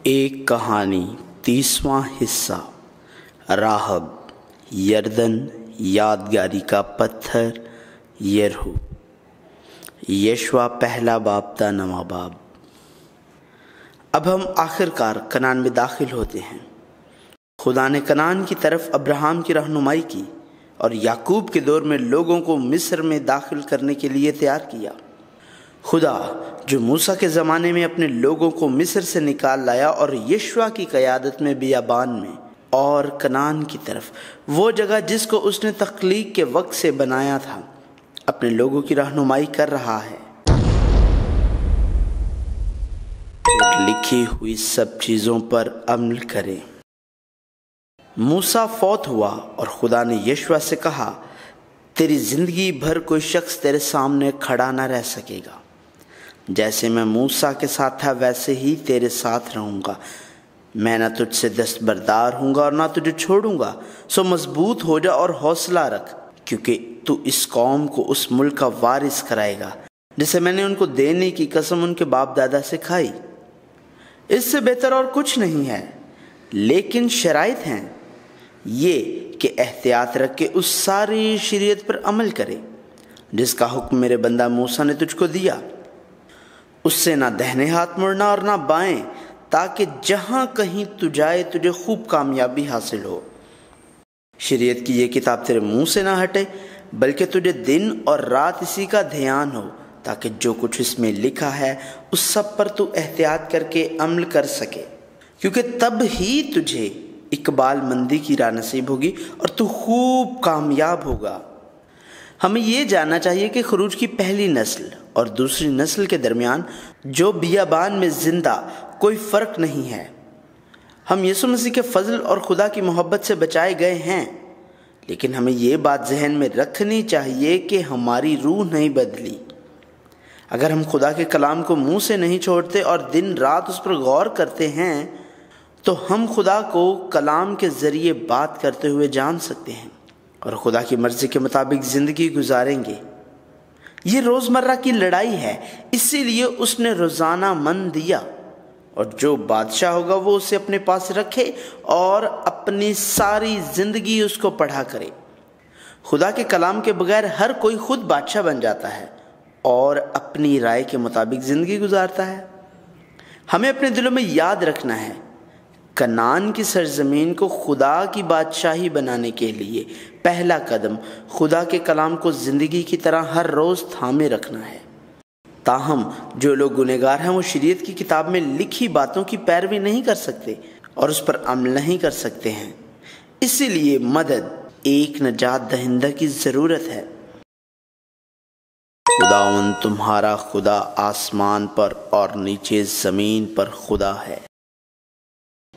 ایک کہانی 30واں حصہ راہب یردن یادگاری کا پتھر یرہو یشوع پہلا باب تا نواں باب۔ اب ہم آخر کار کنعان میں داخل ہوتے ہیں۔ خدا نے کنعان کی طرف ابراہیم کی رہنمائی کی اور یعقوب کے دور میں لوگوں کو مصر میں داخل کرنے کے لیے تیار کیا۔ خدا جو موسیٰ کے زمانے میں اپنے لوگوں کو مصر سے نکال لایا اور یشوع کی قیادت میں بیابان میں اور کنعان کی طرف، وہ جگہ جس کو اس نے تخلیق کے وقت سے بنایا تھا، اپنے لوگوں کی رہنمائی کر رہا ہے۔ لکھی ہوئی سب چیزوں پر عمل کریں۔ موسیٰ فوت ہوا اور خدا نے یشوع سے کہا، تیری زندگی بھر کوئی شخص تیرے سامنے کھڑا نہ رہ سکے گا۔ جیسے میں موسیٰ کے ساتھ تھا ویسے ہی تیرے ساتھ رہوں گا۔ میں نہ تجھ سے دستبردار ہوں گا اور نہ تجھے چھوڑوں گا۔ سو مضبوط ہو جا اور حوصلہ رکھ، کیونکہ تو اس قوم کو اس ملک کا وارث کرائے گا جسے میں نے ان کو دینے کی قسم ان کے باپ دادا سے کھائی۔ اس سے بہتر اور کچھ نہیں ہے، لیکن شرائط ہیں یہ کہ احتیاط رکھ کے اس ساری شریعت پر عمل کرے جس کا حکم میرے بندہ موسیٰ نے تجھ کو دیا۔ اس سے نہ دہنے ہاتھ مڑنا اور نہ بائیں، تاکہ جہاں کہیں تو جائے تجھے خوب کامیابی حاصل ہو۔ شریعت کی یہ کتاب تیرے منہ سے نہ ہٹے، بلکہ تجھے دن اور رات اسی کا دھیان ہو، تاکہ جو کچھ اس میں لکھا ہے اس سب پر تو احتیاط کر کے عمل کر سکے، کیونکہ تب ہی تجھے اقبال مندی کی راہ نصیب ہوگی اور تو خوب کامیاب ہوگا۔ ہمیں یہ جاننا چاہیے کہ خروج کی پہلی نسل اور دوسری نسل کے درمیان جو بیابان میں زندہ کوئی فرق نہیں ہے۔ ہم یسوع مسیح کے فضل اور خدا کی محبت سے بچائے گئے ہیں، لیکن ہمیں یہ بات ذہن میں رکھنی چاہیے کہ ہماری روح نہیں بدلی۔ اگر ہم خدا کے کلام کو منہ سے نہیں چھوڑتے اور دن رات اس پر غور کرتے ہیں تو ہم خدا کو کلام کے ذریعے بات کرتے ہوئے جان سکتے ہیں اور خدا کی مرضی کے مطابق زندگی گزاریں گے۔ یہ روزمرہ کی لڑائی ہے، اسی لیے اس نے روزانہ من دیا، اور جو بادشاہ ہوگا وہ اسے اپنے پاس رکھے اور اپنی ساری زندگی اس کو پڑھا کرے۔ خدا کے کلام کے بغیر ہر کوئی خود بادشاہ بن جاتا ہے اور اپنی رائے کے مطابق زندگی گزارتا ہے۔ ہمیں اپنے دلوں میں یاد رکھنا ہے، کنعان کی سرزمین کو خدا کی بادشاہی بنانے کے لیے پہلا قدم خدا کے کلام کو زندگی کی طرح ہر روز تھامے رکھنا ہے۔ تاہم جو لوگ گنہگار ہیں وہ شریعت کی کتاب میں لکھی باتوں کی پیروی نہیں کر سکتے اور اس پر عمل نہیں کر سکتے ہیں، اسی لیے مدد ایک نجات دہندہ کی ضرورت ہے۔ خداوند تمہارا خدا آسمان پر اور نیچے زمین پر خدا ہے۔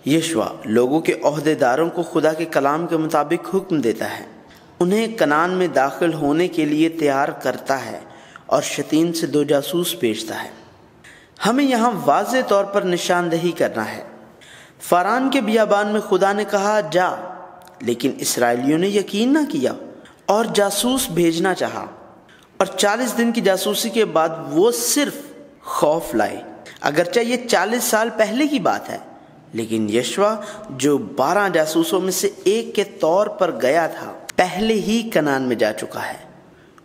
یشوع لوگوں کے عہدے داروں کو خدا کے کلام کے مطابق حکم دیتا ہے، انہیں کنعان میں داخل ہونے کے لیے تیار کرتا ہے اور شتیم سے 2 جاسوس بھیجتا ہے۔ ہمیں یہاں واضح طور پر نشاندہی کرنا ہے۔ فاران کے بیابان میں خدا نے کہا جا، لیکن اسرائیلیوں نے یقین نہ کیا اور جاسوس بھیجنا چاہا، اور 40 دن کی جاسوسی کے بعد وہ صرف خوف لائے۔ اگرچہ یہ 40 سال پہلے کی بات ہے، لیکن یشوع جو 12 جاسوسوں میں سے ایک کے طور پر گیا تھا پہلے ہی کنعان میں جا چکا ہے۔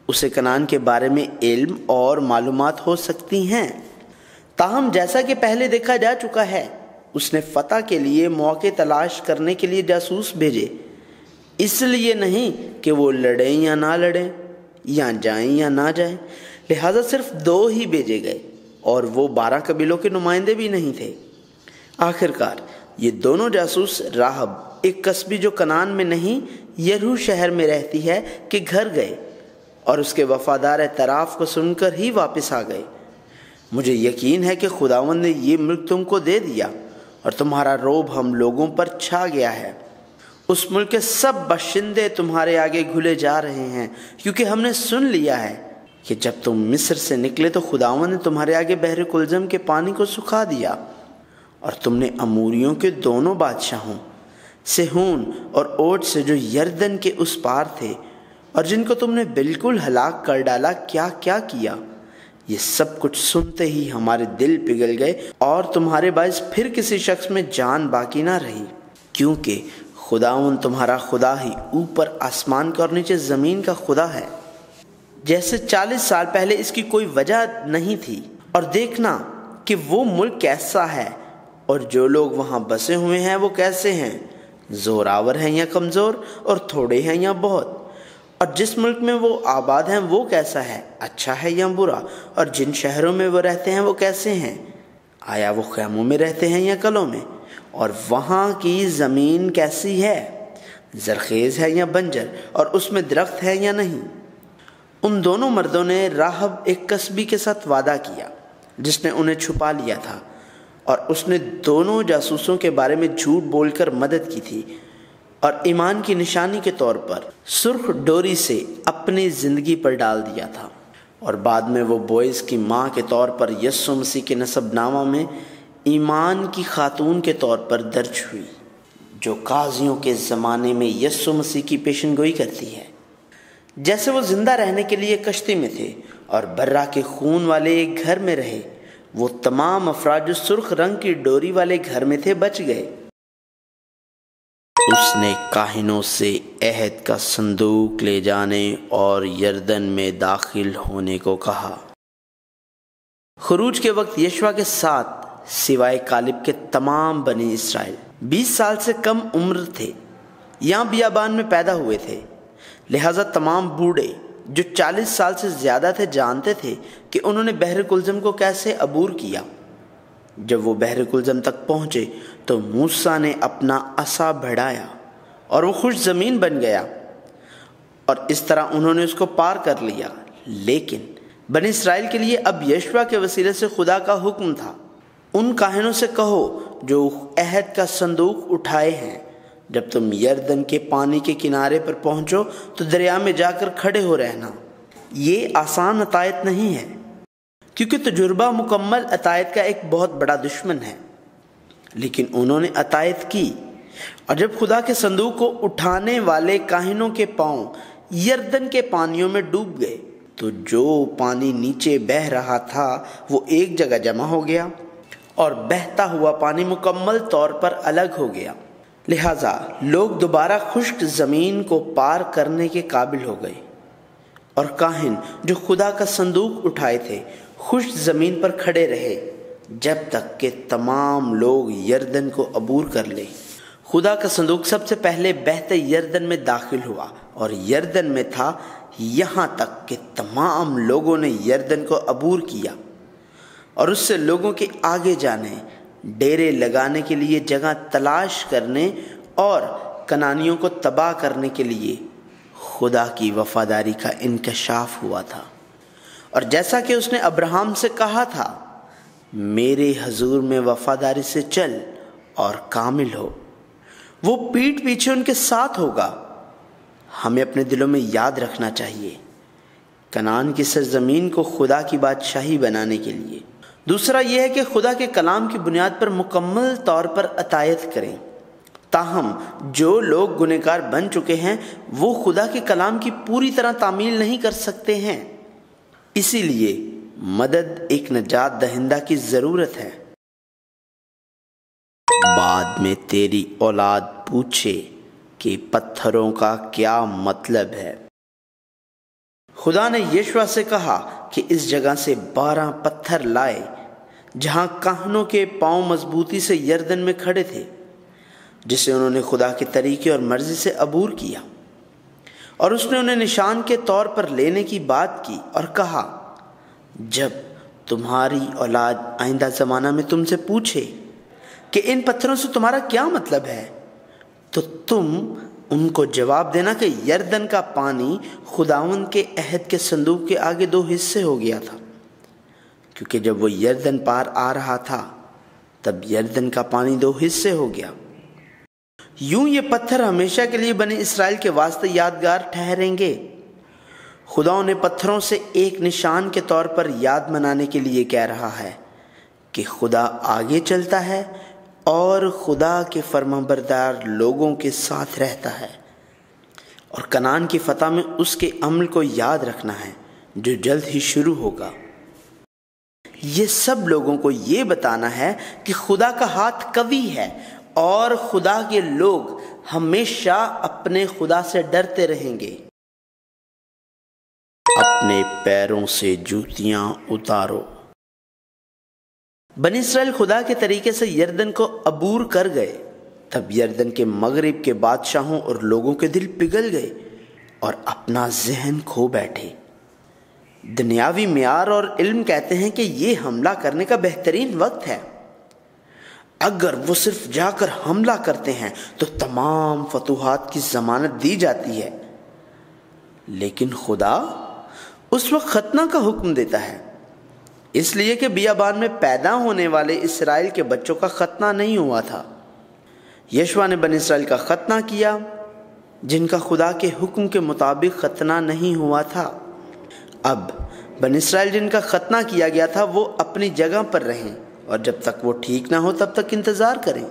اسے کنعان کے بارے میں علم اور معلومات ہو سکتی ہیں، تاہم جیسا کہ پہلے دیکھا جا چکا ہے اس نے فتح کے لیے موقع تلاش کرنے کے لیے جاسوس بھیجے، اس لیے نہیں کہ وہ لڑیں یا نہ لڑیں یا جائیں یا نہ جائیں، لہذا صرف 2 ہی بھیجے گئے اور وہ 12 قبیلوں کے نمائندے بھی نہیں تھے۔ آخر کار یہ دونوں جاسوس راہب، ایک قصبی جو کنعان میں نہیں یرہو شہر میں رہتی ہے، کے گھر گئے اور اس کے وفادار اعتراف کو سن کر ہی واپس آ گئے۔ مجھے یقین ہے کہ خداوند نے یہ ملک تم کو دے دیا اور تمہارا رعب ہم لوگوں پر چھا گیا ہے۔ اس ملک کے سب باشندے تمہارے آگے گھلے جا رہے ہیں، کیونکہ ہم نے سن لیا ہے کہ جب تم مصر سے نکلے تو خداوند نے تمہارے آگے بحر کلزم کے پانی کو سکھا دیا، اور تم نے اموریوں کے دونوں بادشاہوں سہون اور اوٹ سے جو یردن کے اس پار تھے اور جن کو تم نے بالکل ہلاک کر ڈالا کیا کیا کیا، یہ سب کچھ سنتے ہی ہمارے دل پگھل گئے اور تمہارے باعث پھر کسی شخص میں جان باقی نہ رہی، کیونکہ خداوند تمہارا خدا ہی اوپر آسمان کا اور نیچے زمین کا خدا ہے، جیسے 40 سال پہلے اس کی کوئی وجہ نہیں تھی۔ اور دیکھنا کہ وہ ملک کیسا ہے اور جو لوگ وہاں بسے ہوئے ہیں وہ کیسے ہیں، زوراور ہیں یا کمزور، اور تھوڑے ہیں یا بہت، اور جس ملک میں وہ آباد ہیں وہ کیسا ہے، اچھا ہے یا برا، اور جن شہروں میں وہ رہتے ہیں وہ کیسے ہیں، آیا وہ خیموں میں رہتے ہیں یا قلعوں میں، اور وہاں کی زمین کیسی ہے، زرخیز ہے یا بنجر، اور اس میں درخت ہے یا نہیں۔ ان دونوں مردوں نے راہب ایک کسبی کے ساتھ وعدہ کیا جس نے انہیں چھپا لیا تھا، اور اس نے دونوں جاسوسوں کے بارے میں جھوٹ بول کر مدد کی تھی، اور ایمان کی نشانی کے طور پر سرخ ڈوری سے اپنی زندگی پر ڈال دیا تھا، اور بعد میں وہ بوئز کی ماں کے طور پر یسوع مسیح کے نسب نامہ میں ایمان کی خاتون کے طور پر درج ہوئی، جو قاضیوں کے زمانے میں یسوع مسیح کی پیشن گوئی کرتی ہے۔ جیسے وہ زندہ رہنے کے لیے کشتی میں تھے اور برا کے خون والے ایک گھر میں رہے، وہ تمام افراد جو سرخ رنگ کی ڈوری والے گھر میں تھے بچ گئے۔ اس نے کاہنوں سے عہد کا صندوق لے جانے اور یردن میں داخل ہونے کو کہا۔ خروج کے وقت یشوع کے ساتھ سوائے کالب کے تمام بنی اسرائیل 20 سال سے کم عمر تھے، یہاں بیابان میں پیدا ہوئے تھے، لہذا تمام بوڑھے جو 40 سال سے زیادہ تھے جانتے تھے کہ انہوں نے بحر کلزم کو کیسے عبور کیا۔ جب وہ بحر کلزم تک پہنچے تو موسیٰ نے اپنا عصا بڑھایا اور وہ خشک زمین بن گیا، اور اس طرح انہوں نے اس کو پار کر لیا۔ لیکن بنی اسرائیل کے لیے اب یشوع کے وسیلے سے خدا کا حکم تھا، ان کاہنوں سے کہو جو عہد کا صندوق اٹھائے ہیں، جب تم یردن کے پانی کے کنارے پر پہنچو تو دریا میں جا کر کھڑے ہو رہنا۔ یہ آسان عطایت نہیں ہے، کیونکہ تجربہ مکمل عطایت کا ایک بہت بڑا دشمن ہے، لیکن انہوں نے عطایت کی۔ اور جب خدا کے صندوق کو اٹھانے والے کاہنوں کے پاؤں یردن کے پانیوں میں ڈوب گئے تو جو پانی نیچے بہہ رہا تھا وہ ایک جگہ جمع ہو گیا، اور بہتا ہوا پانی مکمل طور پر الگ ہو گیا، لہذا لوگ دوبارہ خشک زمین کو پار کرنے کے قابل ہو گئے، اور کاہن جو خدا کا صندوق اٹھائے تھے خشک زمین پر کھڑے رہے جب تک کہ تمام لوگ یردن کو عبور کر لے۔ خدا کا صندوق سب سے پہلے بہتے یردن میں داخل ہوا اور یردن میں تھا یہاں تک کہ تمام لوگوں نے یردن کو عبور کیا، اور اس سے لوگوں کے آگے جانے، ڈیرے لگانے کے لیے جگہ تلاش کرنے اور کنانیوں کو تباہ کرنے کے لیے خدا کی وفاداری کا انکشاف ہوا تھا۔ اور جیسا کہ اس نے ابراہیم سے کہا تھا، میرے حضور میں وفاداری سے چل اور کامل ہو، وہ پیٹھ پیچھے ان کے ساتھ ہوگا۔ ہمیں اپنے دلوں میں یاد رکھنا چاہیے کنعان کی سرزمین کو خدا کی بادشاہی بنانے کے لیے۔ دوسرا یہ ہے کہ خدا کے کلام کی بنیاد پر مکمل طور پر عطایت کریں۔ تاہم جو لوگ گنہگار بن چکے ہیں وہ خدا کے کلام کی پوری طرح تعمیل نہیں کر سکتے ہیں، اسی لیے مدد ایک نجات دہندہ کی ضرورت ہے۔ بعد میں تیری اولاد پوچھے کہ پتھروں کا کیا مطلب ہے۔ خدا نے یشوع سے کہا کہ اس جگہ سے 12 پتھر لائے جہاں کاہنوں کے پاؤں مضبوطی سے یردن میں کھڑے تھے، جسے انہوں نے خدا کے طریقے اور مرضی سے عبور کیا، اور اس نے انہیں نشان کے طور پر لینے کی بات کی اور کہا، جب تمہاری اولاد آئندہ زمانہ میں تم سے پوچھے کہ ان پتھروں سے تمہارا کیا مطلب ہے، تو تم ان کو جواب دینا کہ یردن کا پانی خداوند کے عہد کے صندوق کے آگے 2 حصے ہو گیا تھا، کیونکہ جب وہ یردن پار آ رہا تھا تب یردن کا پانی 2 حصے ہو گیا۔ یوں یہ پتھر ہمیشہ کے لیے بنی اسرائیل کے واسطے یادگار ٹھہریں گے۔ خدا انہیں پتھروں سے ایک نشان کے طور پر یاد منانے کے لیے کہہ رہا ہے کہ خدا آگے چلتا ہے اور خدا کے فرمانبردار لوگوں کے ساتھ رہتا ہے، اور کنعان کی فتح میں اس کے عمل کو یاد رکھنا ہے جو جلد ہی شروع ہوگا۔ یہ سب لوگوں کو یہ بتانا ہے کہ خدا کا ہاتھ قوی ہے اور خدا کے لوگ ہمیشہ اپنے خدا سے ڈرتے رہیں گے۔ اپنے پیروں سے جوتیاں اتارو۔ بنی اسرائیل خدا کے طریقے سے یردن کو عبور کر گئے۔ تب یردن کے مغرب کے بادشاہوں اور لوگوں کے دل پگھل گئے اور اپنا ذہن کھو بیٹھے۔ دنیاوی معیار اور علم کہتے ہیں کہ یہ حملہ کرنے کا بہترین وقت ہے۔ اگر وہ صرف جا کر حملہ کرتے ہیں تو تمام فتوحات کی ضمانت دی جاتی ہے، لیکن خدا اس وقت ختنہ کا حکم دیتا ہے، اس لیے کہ بیابان میں پیدا ہونے والے اسرائیل کے بچوں کا ختنہ نہیں ہوا تھا۔ یشوع نے بنی اسرائیل کا ختنہ کیا جن کا خدا کے حکم کے مطابق ختنہ نہیں ہوا تھا۔ اب بنی اسرائیل جن کا ختنہ کیا گیا تھا وہ اپنی جگہ پر رہیں اور جب تک وہ ٹھیک نہ ہو تب تک انتظار کریں۔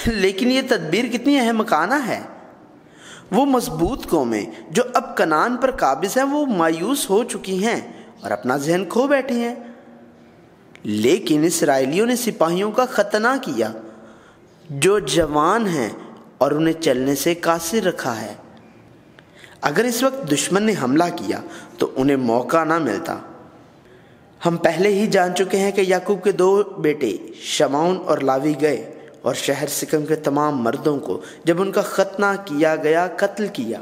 لیکن یہ تدبیر کتنی احمقانہ ہے۔ وہ مضبوط قومیں جو اب کنعان پر قابض ہیں وہ مایوس ہو چکی ہیں اور اپنا ذہن کھو بیٹھے ہیں، لیکن اسرائیلیوں نے سپاہیوں کا ختنہ کیا جو جوان ہیں اور انہیں چلنے سے قاصر رکھا ہے۔ اگر اس وقت دشمن نے حملہ کیا تو انہیں موقع نہ ملتا۔ ہم پہلے ہی جان چکے ہیں کہ یعقوب کے 2 بیٹے شمعون اور لاوی گئے اور شہر سکم کے تمام مردوں کو جب ان کا ختنہ کیا گیا قتل کیا۔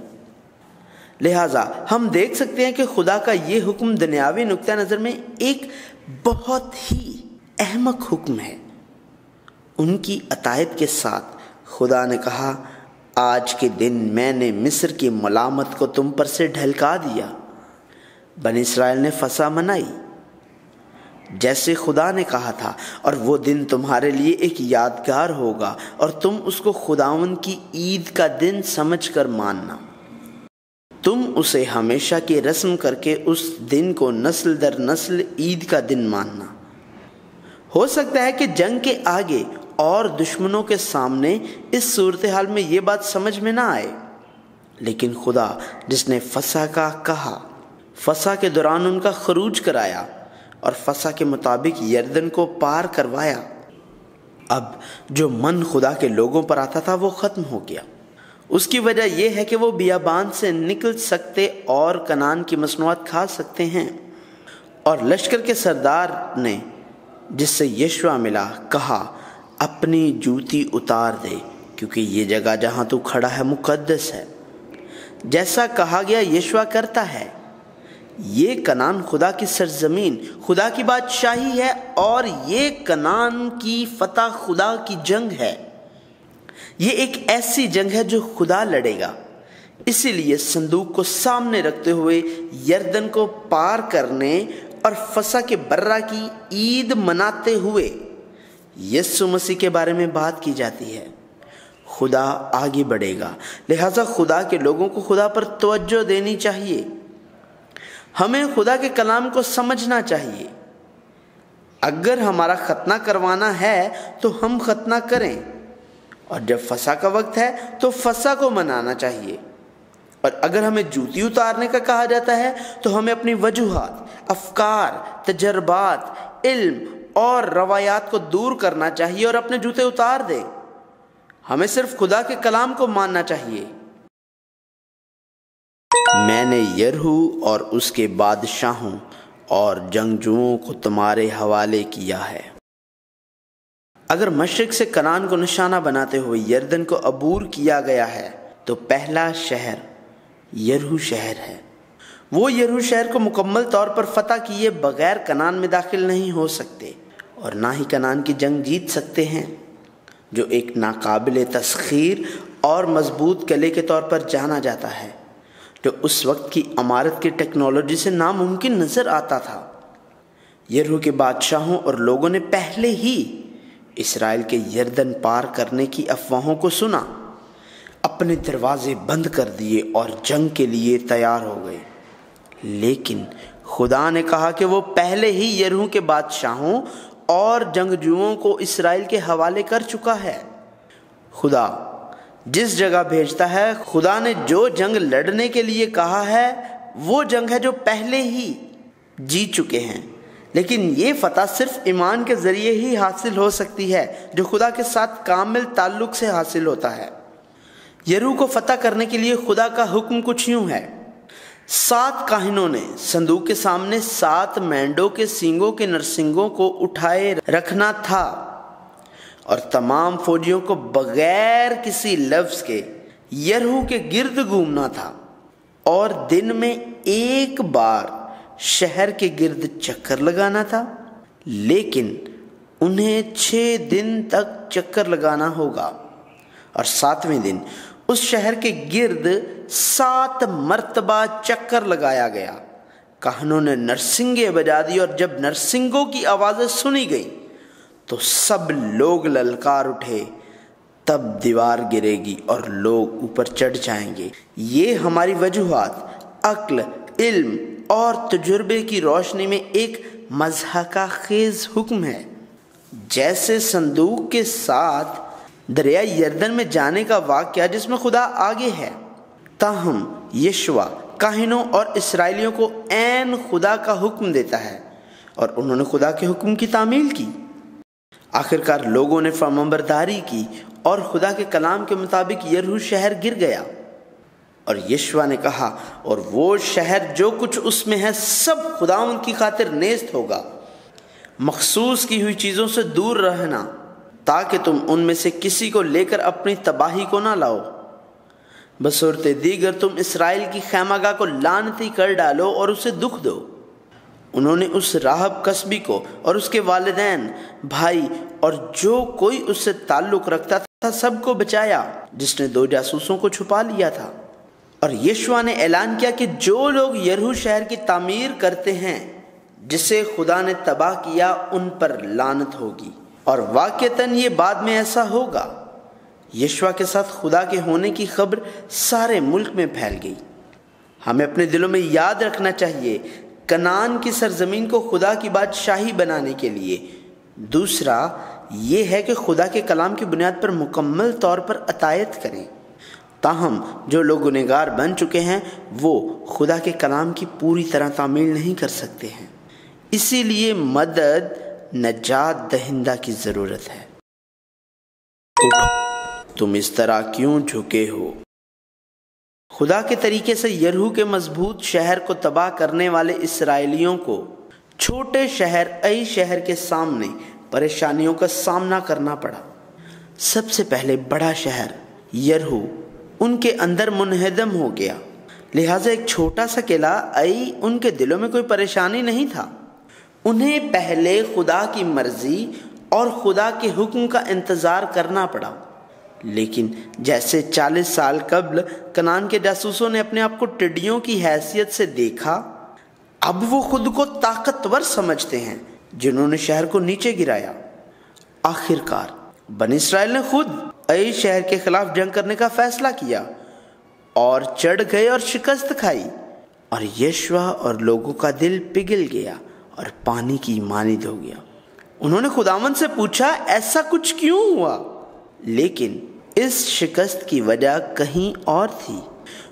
لہٰذا ہم دیکھ سکتے ہیں کہ خدا کا یہ حکم دنیاوی نقطہ نظر میں ایک بہت ہی احمق حکم ہے۔ ان کی اطاعت کے ساتھ خدا نے کہا، آج کے دن میں نے مصر کی ملامت کو تم پر سے ڈھلکا دیا۔ بنی اسرائیل نے فسح منائی جیسے خدا نے کہا تھا، اور وہ دن تمہارے لیے ایک یادگار ہوگا اور تم اس کو خداوند کی عید کا دن سمجھ کر ماننا۔ تم اسے ہمیشہ کی رسم کر کے اس دن کو نسل در نسل عید کا دن ماننا۔ ہو سکتا ہے کہ جنگ کے آگے اور دشمنوں کے سامنے اس صورتحال میں یہ بات سمجھ میں نہ آئے، لیکن خدا جس نے فسح کا کہا، فسح کے دوران ان کا خروج کرایا اور فسح کے مطابق یردن کو پار کروایا، اب جو من خدا کے لوگوں پر آتا تھا وہ ختم ہو گیا۔ اس کی وجہ یہ ہے کہ وہ بیابان سے نکل سکتے اور کنعان کی مصنوعات کھا سکتے ہیں۔ اور لشکر کے سردار نے جس سے یشوع ملا کہا، اپنی جوتی اتار دے کیونکہ یہ جگہ جہاں تو کھڑا ہے مقدس ہے۔ جیسا کہا گیا یشوع کرتا ہے۔ یہ کنعان خدا کی سرزمین، خدا کی بادشاہی ہے، اور یہ کنعان کی فتح خدا کی جنگ ہے۔ یہ ایک ایسی جنگ ہے جو خدا لڑے گا۔ اسی لیے صندوق کو سامنے رکھتے ہوئے یردن کو پار کرنے اور فسح کے برہ کی عید مناتے ہوئے یسوع مسیح کے بارے میں بات کی جاتی ہے۔ خدا آگے بڑھے گا، لہٰذا خدا کے لوگوں کو خدا پر توجہ دینی چاہیے۔ ہمیں خدا کے کلام کو سمجھنا چاہیے۔ اگر ہمارا ختنہ کروانا ہے تو ہم ختنہ کریں، اور جب فسح کا وقت ہے تو فسح کو منانا چاہیے۔ اور اگر ہمیں جوتی اتارنے کا کہا جاتا ہے تو ہمیں اپنی وجوہات، افکار، تجربات، علم اور روایات کو دور کرنا چاہیے اور اپنے جوتے اتار دیں۔ ہمیں صرف خدا کے کلام کو ماننا چاہیے۔ میں نے یرہو اور اس کے بادشاہوں اور جنگجوؤں کو تمہارے حوالے کیا ہے۔ اگر مشرق سے کنعان کو نشانہ بناتے ہوئے یردن کو عبور کیا گیا ہے تو پہلا شہر یرہو شہر ہے۔ وہ یرہو شہر کو مکمل طور پر فتح کیے بغیر کنعان میں داخل نہیں ہو سکتے اور نہ ہی کنعان کی جنگ جیت سکتے ہیں، جو ایک ناقابل تسخیر اور مضبوط قلعے کے طور پر جانا جاتا ہے، جو اس وقت کی عمارت کی ٹیکنالوجی سے ناممکن نظر آتا تھا۔ یرہو کے بادشاہوں اور لوگوں نے پہلے ہی اسرائیل کے یردن پار کرنے کی افواہوں کو سنا، اپنے دروازے بند کر دیے اور جنگ کے لیے تیار ہو گئے۔ لیکن خدا نے کہا کہ وہ پہلے ہی یرہو کے بادشاہوں اور جنگجوؤں کو اسرائیل کے حوالے کر چکا ہے۔ خدا جس جگہ بھیجتا ہے، خدا نے جو جنگ لڑنے کے لیے کہا ہے وہ جنگ ہے جو پہلے ہی جیت چکے ہیں، لیکن یہ فتح صرف ایمان کے ذریعے ہی حاصل ہو سکتی ہے جو خدا کے ساتھ کامل تعلق سے حاصل ہوتا ہے۔ یریحو کو فتح کرنے کے لیے خدا کا حکم کچھ یوں ہے۔ 7 کاہنوں نے صندوق کے سامنے 7 مینڈوں کے سینگوں کے نرسنگوں کو اٹھائے رکھنا تھا، اور تمام فوجیوں کو بغیر کسی لفظ کے یریحو کے گرد گھومنا تھا، اور دن میں ایک بار شہر کے گرد چکر لگانا تھا، لیکن انہیں 6 دن تک چکر لگانا ہوگا، اور 7ویں دن اس شہر کے گرد 7 مرتبہ چکر لگایا گیا۔ کاہنوں نے نرسنگیں بجا دی، اور جب نرسنگوں کی آوازیں سنی گئیں تو سب لوگ للکار اٹھے، تب دیوار گرے گی اور لوگ اوپر چڑھ جائیں گے۔ یہ ہماری وجوہات، عقل، علم اور تجربے کی روشنی میں ایک مضحکہ خیز حکم ہے۔ جیسے صندوق کے ساتھ دریا یردن میں جانے کا واقعہ جس میں خدا آگے ہے، تاہم یشوع کاہنوں اور اسرائیلیوں کو عین خدا کا حکم دیتا ہے، اور انہوں نے خدا کے حکم کی تعمیل کی۔ آخرکار لوگوں نے فرمانبرداری کی، اور خدا کے کلام کے مطابق یریحو شہر گر گیا، اور یشوع نے کہا، اور وہ شہر جو کچھ اس میں ہے سب خداوند کی خاطر نیست ہوگا۔ مخصوص کی ہوئی چیزوں سے دور رہنا، تاکہ تم ان میں سے کسی کو لے کر اپنی تباہی کو نہ لاؤ۔ بصورت دیگر تم اسرائیل کی خیمہ گاہ کو لعنتی کر ڈالو اور اسے دکھ دو۔ انہوں نے اس راہب کسبی کو اور اس کے والدین، بھائی اور جو کوئی اس سے تعلق رکھتا تھا سب کو بچایا، جس نے 2 جاسوسوں کو چھپا لیا تھا۔ اور یشوع نے اعلان کیا کہ جو لوگ یریحو شہر کی تعمیر کرتے ہیں جسے خدا نے تباہ کیا، ان پر لعنت ہوگی، اور واقعتاً یہ بعد میں ایسا ہوگا۔ یشوع کے ساتھ خدا کے ہونے کی خبر سارے ملک میں پھیل گئی۔ ہمیں اپنے دلوں میں یاد رکھنا چاہیے، کنعان کی سرزمین کو خدا کی بادشاہی بنانے کے لیے۔ دوسرا یہ ہے کہ خدا کے کلام کی بنیاد پر مکمل طور پر اطاعت کریں۔ تاہم جو لوگ گنہگار بن چکے ہیں وہ خدا کے کلام کی پوری طرح تعمیل نہیں کر سکتے ہیں، اسی لیے مدد نجات دہندہ کی ضرورت ہے۔ تم اس طرح کیوں جھکے ہو؟ خدا کے طریقے سے یریحو کے مضبوط شہر کو تباہ کرنے والے اسرائیلیوں کو چھوٹے شہر ای شہر کے سامنے پریشانیوں کا سامنا کرنا پڑا۔ سب سے پہلے بڑا شہر یریحو ان کے اندر منہدم ہو گیا، لہٰذا ایک چھوٹا سا قلعہ ای ان کے دلوں میں کوئی پریشانی نہیں تھا۔ انہیں پہلے خدا کی مرضی اور خدا کے حکم کا انتظار کرنا پڑا، لیکن جیسے 40 سال قبل کنعان کے جاسوسوں نے اپنے آپ کو ٹڈیوں کی حیثیت سے دیکھا، اب وہ خود کو طاقتور سمجھتے ہیں جنہوں نے شہر کو نیچے گرایا۔ آخرکار بنی اسرائیل نے خود ای شہر کے خلاف جنگ کرنے کا فیصلہ کیا اور چڑھ گئے اور شکست کھائی، اور یشوع اور لوگوں کا دل پگھل گیا اور پانی کی مانند ہو گیا۔ انہوں نے خداوند سے پوچھا ایسا کچھ کیوں ہوا، لیکن اس شکست کی وجہ کہیں اور تھی۔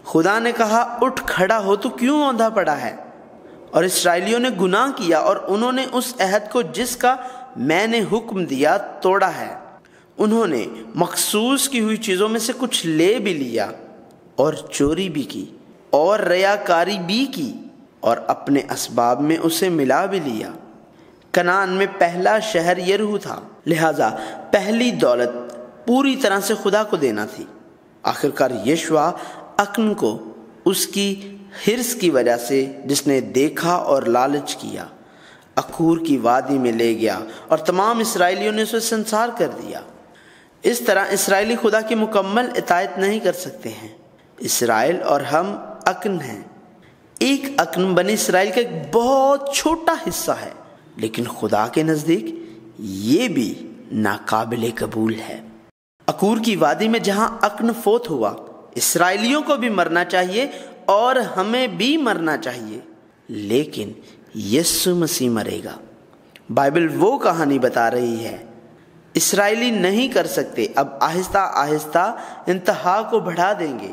خدا نے کہا اٹھ کھڑا ہو، تو کیوں اوندا پڑا ہے؟ اور اسرائیلیوں نے گناہ کیا اور انہوں نے اس عہد کو جس کا میں نے حکم دیا توڑا ہے۔ انہوں نے مخصوص کی ہوئی چیزوں میں سے کچھ لے بھی لیا اور چوری بھی کی اور ریاکاری بھی کی اور اپنے اسباب میں اسے ملا بھی لیا۔ کنعان میں پہلا شہر یریحو تھا، لہذا پہلی دولت پوری طرح سے خدا کو دینا تھی۔ آخرکار یشوع اکن کو اس کی حرص کی وجہ سے جس نے دیکھا اور لالچ کیا، اکور کی وادی میں لے گیا اور تمام اسرائیلیوں نے اسے سنسار کر دیا۔ اس طرح اسرائیلی خدا کی مکمل اطاعت نہیں کر سکتے ہیں۔ اسرائیل اور ہم اکن ہیں۔ ایک اکن بنی اسرائیل کا ایک بہت چھوٹا حصہ ہے، لیکن خدا کے نزدیک یہ بھی ناقابل قبول ہے۔ اکور کی وادی میں جہاں اکن فوت ہوا، اسرائیلیوں کو بھی مرنا چاہیے اور ہمیں بھی مرنا چاہیے، لیکن یسوع مسیح مرے گا۔ بائبل وہ کہانی بتا رہی ہے۔ اسرائیلی نہیں کر سکتے، اب آہستہ آہستہ انتہا کو بڑھا دیں گے۔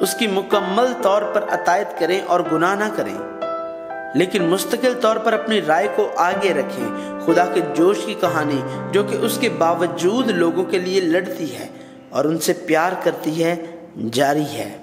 اس کی مکمل طور پر اطاعت کریں اور گناہ نہ کریں، لیکن مستقل طور پر اپنی رائے کو آگے رکھیں۔ خدا کے جوش کی کہانی جو کہ اس کے باوجود لوگوں کے لیے لڑتی ہے اور ان سے پیار کرتی ہے، جاری ہے۔